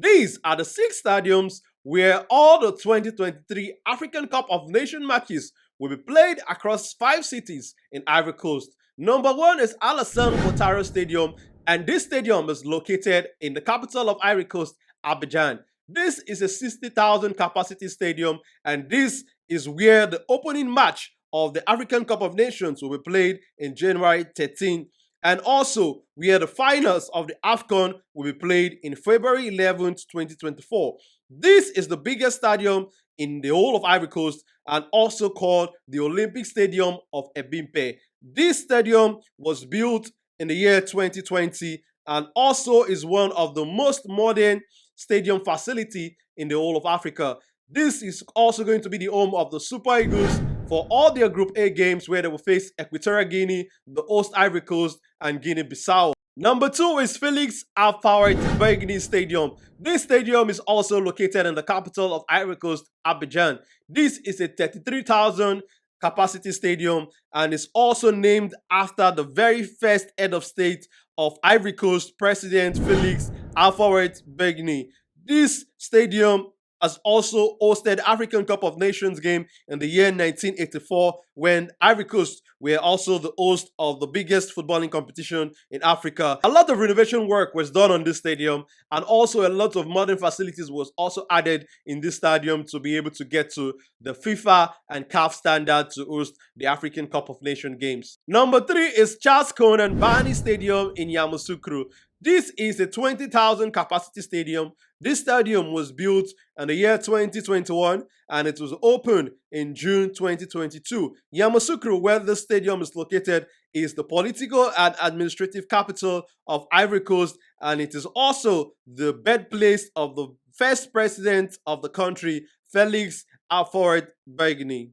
These are the 6 stadiums where all the 2023 African Cup of Nations matches will be played across 5 cities in Ivory Coast. Number 1 is Alassane Ouattara Stadium, and this stadium is located in the capital of Ivory Coast, Abidjan. This is a 60,000 capacity stadium, and this is where the opening match of the African Cup of Nations will be played in January 13. And also, where the finals of the AFCON will be played in February 11th, 2024. This is the biggest stadium in the whole of Ivory Coast and also called the Olympic Stadium of Ebimpe. This stadium was built in the year 2020 and also is one of the most modern stadium facility in the whole of Africa. This is also going to be the home of the Super Eagles for all their Group A games where they will face Equatorial Guinea, the host Ivory Coast, and Guinea-Bissau. Number 2 is Felix Houphouet-Biogny Stadium. This stadium is also located in the capital of Ivory Coast, Abidjan. This is a 33,000 capacity stadium and is also named after the very first head of state of Ivory Coast, President Felix Houphouet-Biogny. This stadium has also hosted African Cup of Nations game in the year 1984 when Ivory Coast were also the host of the biggest footballing competition in Africa. A lot of renovation work was done on this stadium, and also a lot of modern facilities was also added in this stadium to be able to get to the FIFA and CAF standard to host the African Cup of Nations games. Number 3 is Charles Konan Banny Stadium in Yamoussoukro. This is a 20,000 capacity stadium. This stadium was built in the year 2021 and it was opened in June 2022. Yamoussoukro, where the stadium is located, is the political and administrative capital of Ivory Coast, and it is also the birthplace of the first president of the country, Felix Houphouet-Biogny.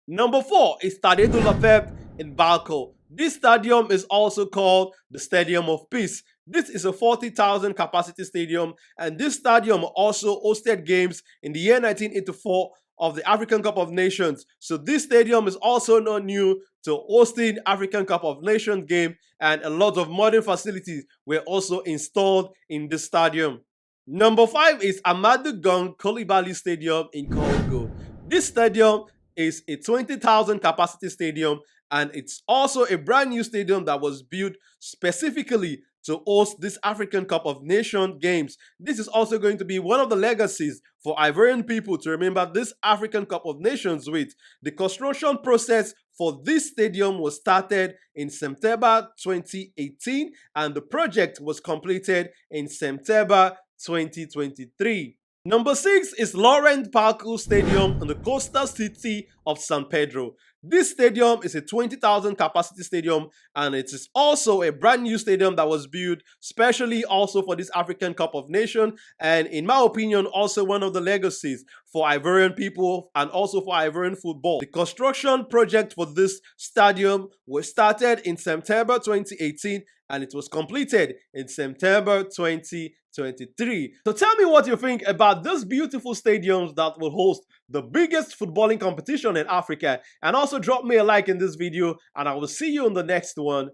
Number 4 is Stade de la Paix in Bouake. This stadium is also called the Stadium of Peace. This is a 40,000 capacity stadium, and this stadium also hosted games in the year 1984 of the African Cup of Nations. So this stadium is also not new to hosting African Cup of Nations game, and a lot of modern facilities were also installed in this stadium. Number 5 is Amadou Coulibaly Stadium in Korhogo. This stadium is a 20,000 capacity stadium, and it's also a brand new stadium that was built specifically to host this African Cup of Nations games. This is also going to be one of the legacies for Ivorian people to remember this African Cup of Nations with. The construction process for this stadium was started in September 2018 and the project was completed in September 2023. Number 6 is Laurent Pokou Stadium in the coastal city of San Pedro. This stadium is a 20,000 capacity stadium and it is also a brand new stadium that was built specially also for this African Cup of Nations, and in my opinion also one of the legacies for Ivorian people and also for Ivorian football. The construction project for this stadium was started in September 2018 and it was completed in September 2023. So tell me what you think about these beautiful stadiums that will host the biggest footballing competition in Africa, and also drop me a like in this video and I will see you in the next one.